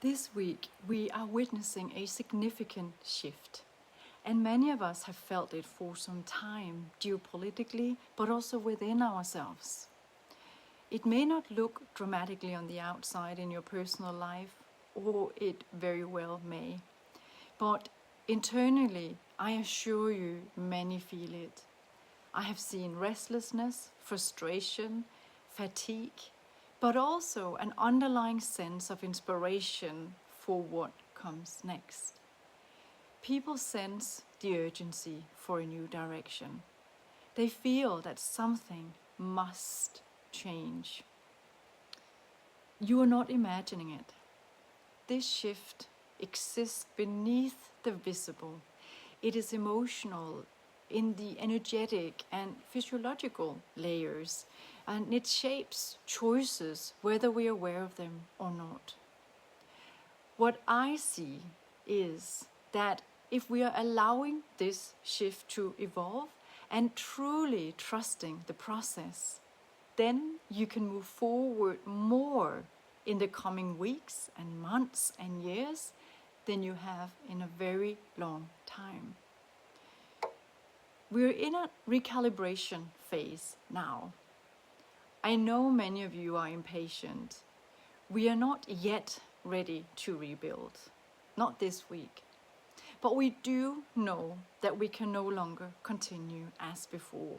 This week, we are witnessing a significant shift, and many of us have felt it for some time, geopolitically, but also within ourselves. It may not look dramatically on the outside in your personal life, or it very well may, but internally, I assure you, many feel it. I have seen restlessness, frustration, fatigue, but also an underlying sense of inspiration for what comes next. People sense the urgency for a new direction. They feel that something must change. You are not imagining it. This shift exists beneath the visible. It is emotional in the energetic and physiological layers, and it shapes choices whether we are aware of them or not. What I see is that if we are allowing this shift to evolve and truly trusting the process, then you can move forward more in the coming weeks and months and years than you have in a very long time. We're in a recalibration phase now. I know many of you are impatient. We are not yet ready to rebuild, not this week. But we do know that we can no longer continue as before.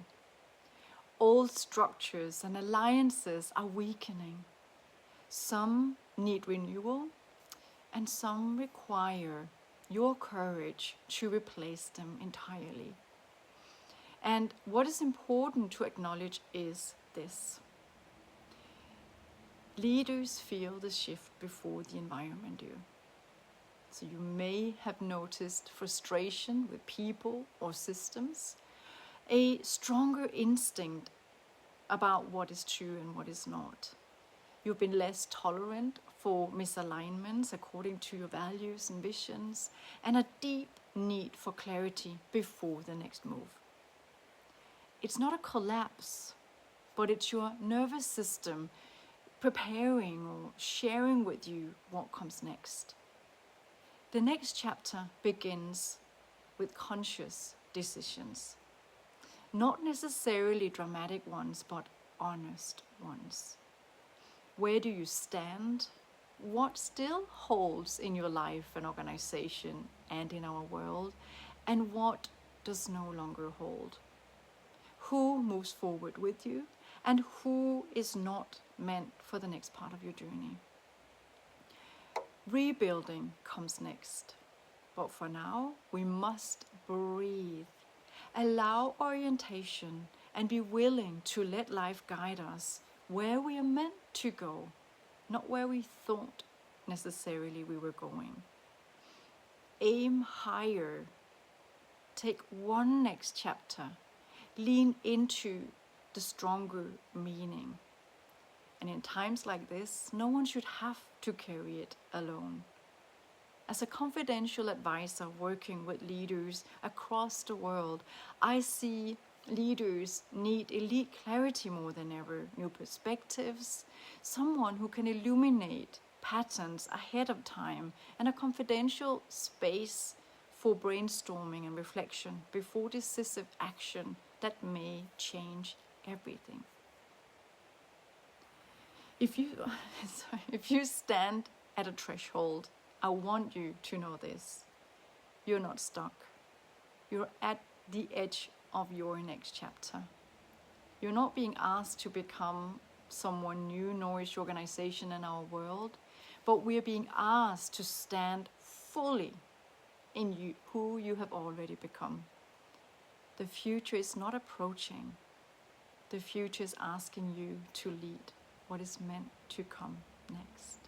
Old structures and alliances are weakening. Some need renewal, and some require your courage to replace them entirely. And what is important to acknowledge is this. Leaders feel the shift before the environment do. So you may have noticed frustration with people or systems, a stronger instinct about what is true and what is not. You've been less tolerant for misalignments according to your values and visions, and a deep need for clarity before the next move. It's not a collapse, but it's your nervous system preparing or sharing with you what comes next. The next chapter begins with conscious decisions. Not necessarily dramatic ones, but honest ones. Where do you stand? What still holds in your life and organization and in our world? And what does no longer hold? Who moves forward with you? And who is not meant for the next part of your journey? Rebuilding comes next. But for now, we must breathe. Allow orientation and be willing to let life guide us where we are meant to go, not where we thought necessarily we were going. Aim higher. Take one next chapter. Lean into the stronger meaning. And in times like this, no one should have to carry it alone. As a confidential advisor working with leaders across the world, I see leaders need elite clarity more than ever, new perspectives, someone who can illuminate patterns ahead of time, and a confidential space for brainstorming and reflection before decisive action that may change everything. If you stand at a threshold, I want you to know this. You're not stuck. You're at the edge of your next chapter. You're not being asked to become someone new, nor is your organization in our world, but we are being asked to stand fully in you, who you have already become. The future is not approaching. The future is asking you to lead what is meant to come next.